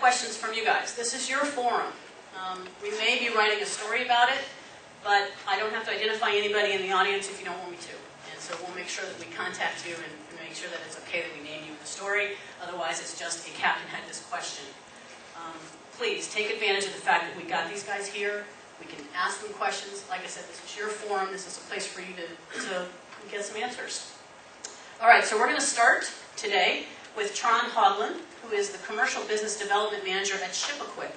questions from you guys. This is your forum. We may be writing a story about it, but I don't have to identify anybody in the audience if you don't want me to. And so we'll make sure that we contact you and make sure that it's okay that we name you in the story. Otherwise, it's just a captain had this question. Please take advantage of the fact that we got these guys here. We can ask them questions. Like I said, this is your forum. This is a place for you to get some answers. All right, so we're going to start today with Triton, who is the Commercial Business Development Manager at ShipEquip.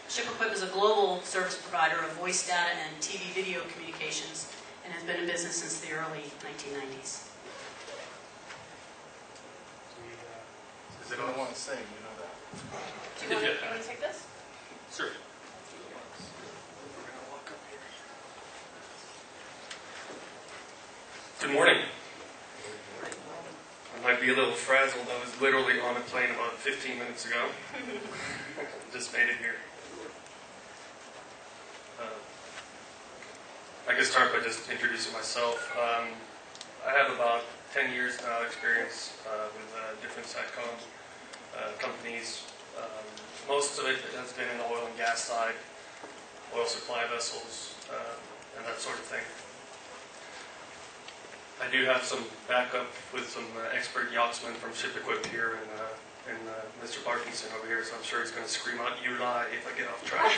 ShipEquip is a global service provider of voice data and TV video communications and has been in business since the early 1990s. I don't want to sing, you know that. Do you want to take this? Sure. Good morning. I might be a little frazzled. I was literally on a plane about 15 minutes ago. Just made it here. I can start by just introducing myself. I have about 10 years now experience with different SATCOM companies. Most of it has been in the oil and gas side, oil supply vessels, and that sort of thing. I do have some backup with some expert yachtsmen from ShipEquip here and Mr. Parkinson over here, so I'm sure he's going to scream out, "You lie," if I get off track.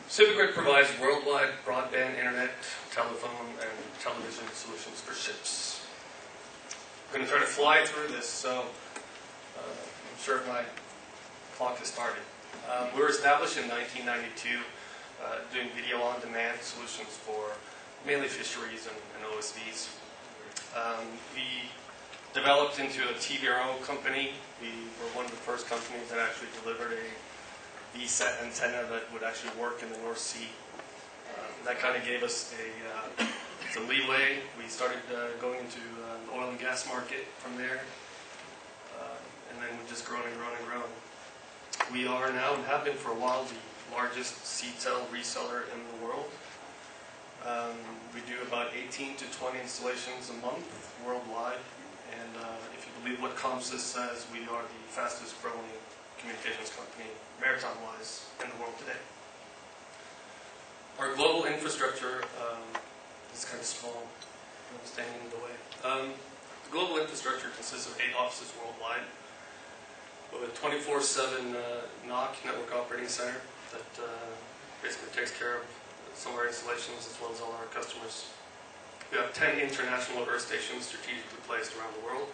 ShipEquip provides worldwide broadband, internet, telephone, and television solutions for ships. I'm going to try to fly through this, so I'm sure my clock has started. We were established in 1992 doing video-on-demand solutions for mainly fisheries and OSVs. We developed into a TVRO company. We were one of the first companies that actually delivered a VSAT antenna that would actually work in the North Sea. That kind of gave us some leeway. We started going into the oil and gas market from there. And then we've just grown and grown and grown. We are now, and have been for a while, the largest CTEL reseller in the world. We do about 18 to 20 installations a month worldwide. And if you believe what ComSys says, we are the fastest growing communications company, maritime-wise, in the world today. Our global infrastructure is kind of small. I'm standing in the way. The global infrastructure consists of 8 offices worldwide, with a 24/7 NOC, Network Operating Center, that basically takes care of some of our installations as well as all our customers. We have 10 international earth stations strategically placed around the world.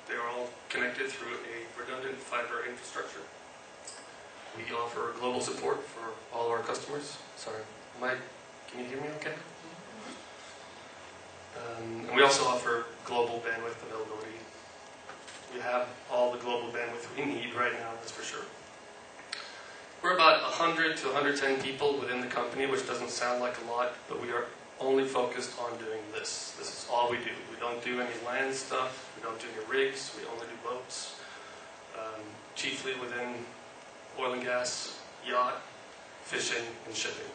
They are all connected through a redundant fiber infrastructure. We offer global support for all our customers. Sorry, can you hear me okay? And we also offer global bandwidth availability. We have all the global bandwidth we need right now, that's for sure. We're about 100 to 110 people within the company, which doesn't sound like a lot, but we are only focused on doing this. This is all we do. We don't do any land stuff. We don't do any rigs. We only do boats. Chiefly within oil and gas, yacht, fishing, and shipping.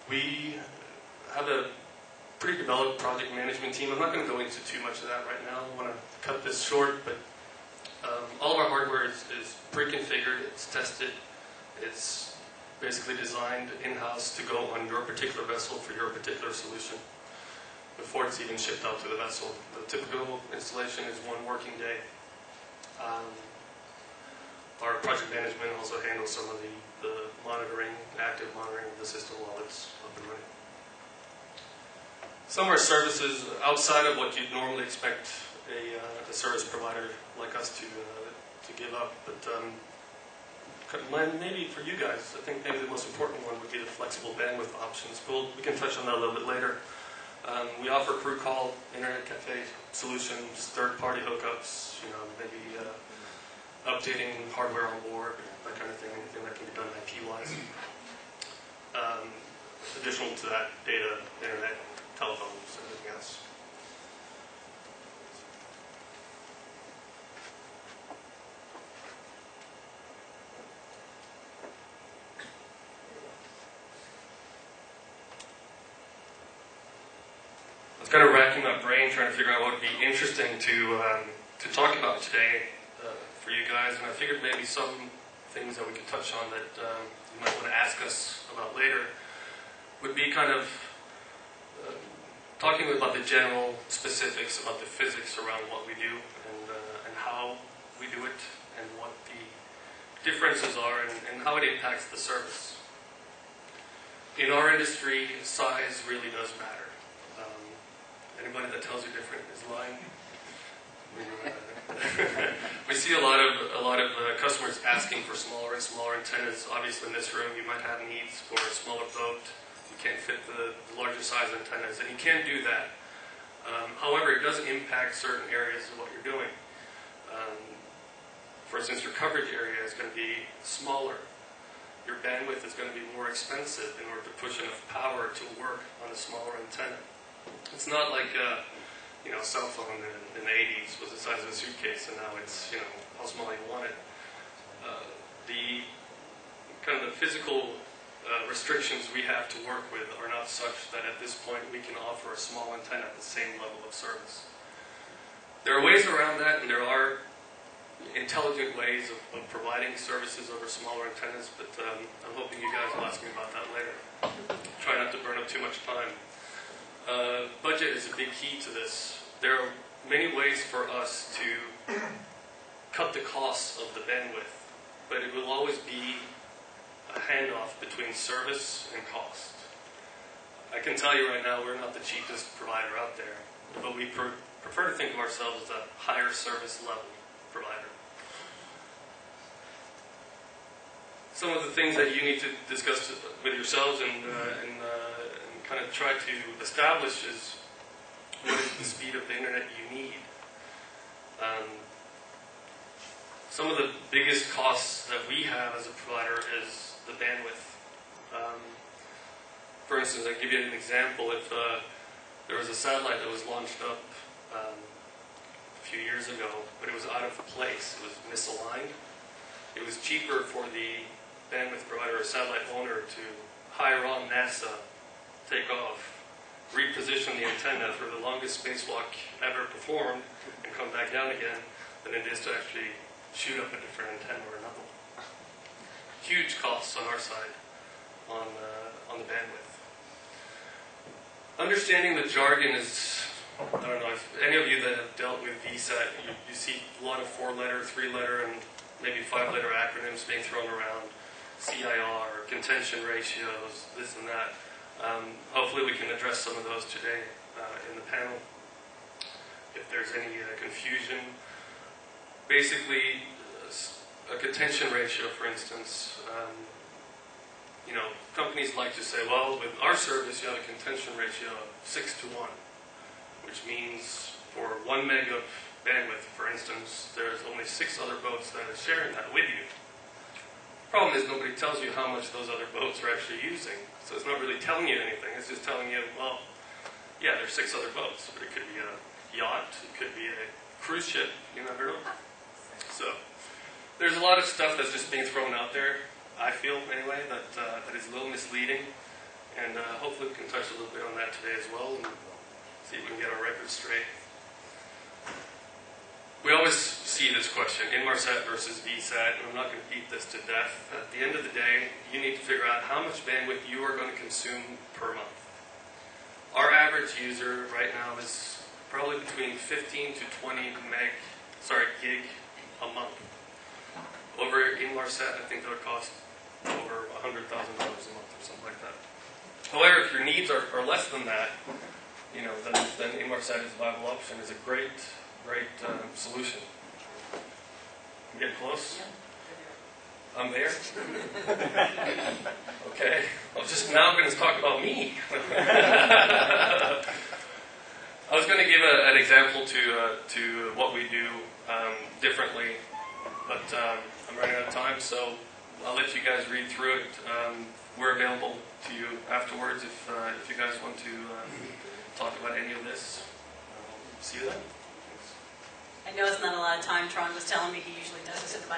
We have a pretty developed project management team. I'm not going to go into too much of that right now. I want to cut this short, but all of our hardware is pre-configured, it's tested, it's basically designed in-house to go on your particular vessel for your particular solution before it's even shipped out to the vessel. The typical installation is 1 working day. Our project management also handles some of the monitoring, active monitoring of the system while it's up and running. Some of our services, outside of what you'd normally expect a service provider like us to give up, but maybe for you guys, I think maybe the most important one would be the flexible bandwidth options. We can touch on that a little bit later. We offer crew call, internet cafe solutions, third-party hookups, maybe updating hardware on board, that kind of thing, anything that can be done IP-wise. Additional to that, data, internet, telephones, everything else. I was kind of racking my brain trying to figure out what would be interesting to talk about today. for you guys, and I figured maybe some things that we could touch on that you might want to ask us about later would be kind of talking about the general specifics about the physics around what we do and how we do it and what the differences are and how it impacts the service. In our industry, size really does matter. Anybody that tells you different is lying. We see a lot of customers asking for smaller and smaller antennas. Obviously, in this room, you might have needs for a smaller boat. You can't fit the larger size antennas, and you can do that. However, it does impact certain areas of what you're doing. For instance, your coverage area is going to be smaller. Your bandwidth is going to be more expensive in order to push enough power to work on a smaller antenna. It's not like a cell phone in the 80s was the size of a suitcase, and now it's how small you want it. The kind of the physical restrictions we have to work with are not such that at this point we can offer a small antenna at the same level of service. There are ways around that, and there are intelligent ways of providing services over smaller antennas, but I'm hoping you guys will ask me about that later. Try not to burn up too much time. Budget is a big key to this. There are many ways for us to cut the costs of the bandwidth, but it will always be a handoff between service and cost. I can tell you right now we're not the cheapest provider out there, but we prefer to think of ourselves as a higher service level provider. Some of the things that you need to discuss with yourselves and kind of try to establish is what is the speed of the internet you need. Some of the biggest costs that we have as a provider is the bandwidth. For instance, I'll give you an example. If there was a satellite that was launched up a few years ago, but it was out of place, it was misaligned, it was cheaper for the bandwidth provider or satellite owner to hire on NASA, take off, reposition the antenna for the longest spacewalk ever performed, and come back down again, than it is to actually shoot up a different antenna or another one. Huge costs on our side on the bandwidth. Understanding the jargon is, I don't know, if any of you that have dealt with VSAT, you see a lot of 4-letter, 3-letter, and maybe 5-letter acronyms being thrown around. CIR, contention ratios, this and that. Hopefully we can address some of those today in the panel. If there's any confusion. Basically, a contention ratio, for instance, companies like to say, well, with our service you have a contention ratio of 6:1, which means for 1 meg of bandwidth, for instance, there's only 6 other boats that are sharing that with you. The problem is nobody tells you how much those other boats are actually using. So it's not really telling you anything. It's just telling you, well, yeah, there's 6 other boats, but it could be a yacht, it could be a cruise ship, you never know. So there's a lot of stuff that's just being thrown out there, I feel anyway, that is a little misleading. And hopefully we can touch a little bit on that today as well and see if we can get our records straight. We always see this question, Inmarsat versus VSAT, and I'm not going to beat this to death. At the end of the day, you need to figure out how much bandwidth you are going to consume per month. Our average user right now is probably between 15 to 20 gig a month. Over Inmarsat, I think that would cost over $100,000 a month or something like that. However, if your needs are less than that, then Inmarsat is a viable option, is a great solution. I'm getting close? I'm there? Okay. Well, just now I'm going to talk about me. I was going to give an example to what we do differently, but I'm running out of time, so I'll let you guys read through it. We're available to you afterwards if you guys want to talk about any of this. See you then. I know it's not a lot of time. Tron was telling me he usually does this at about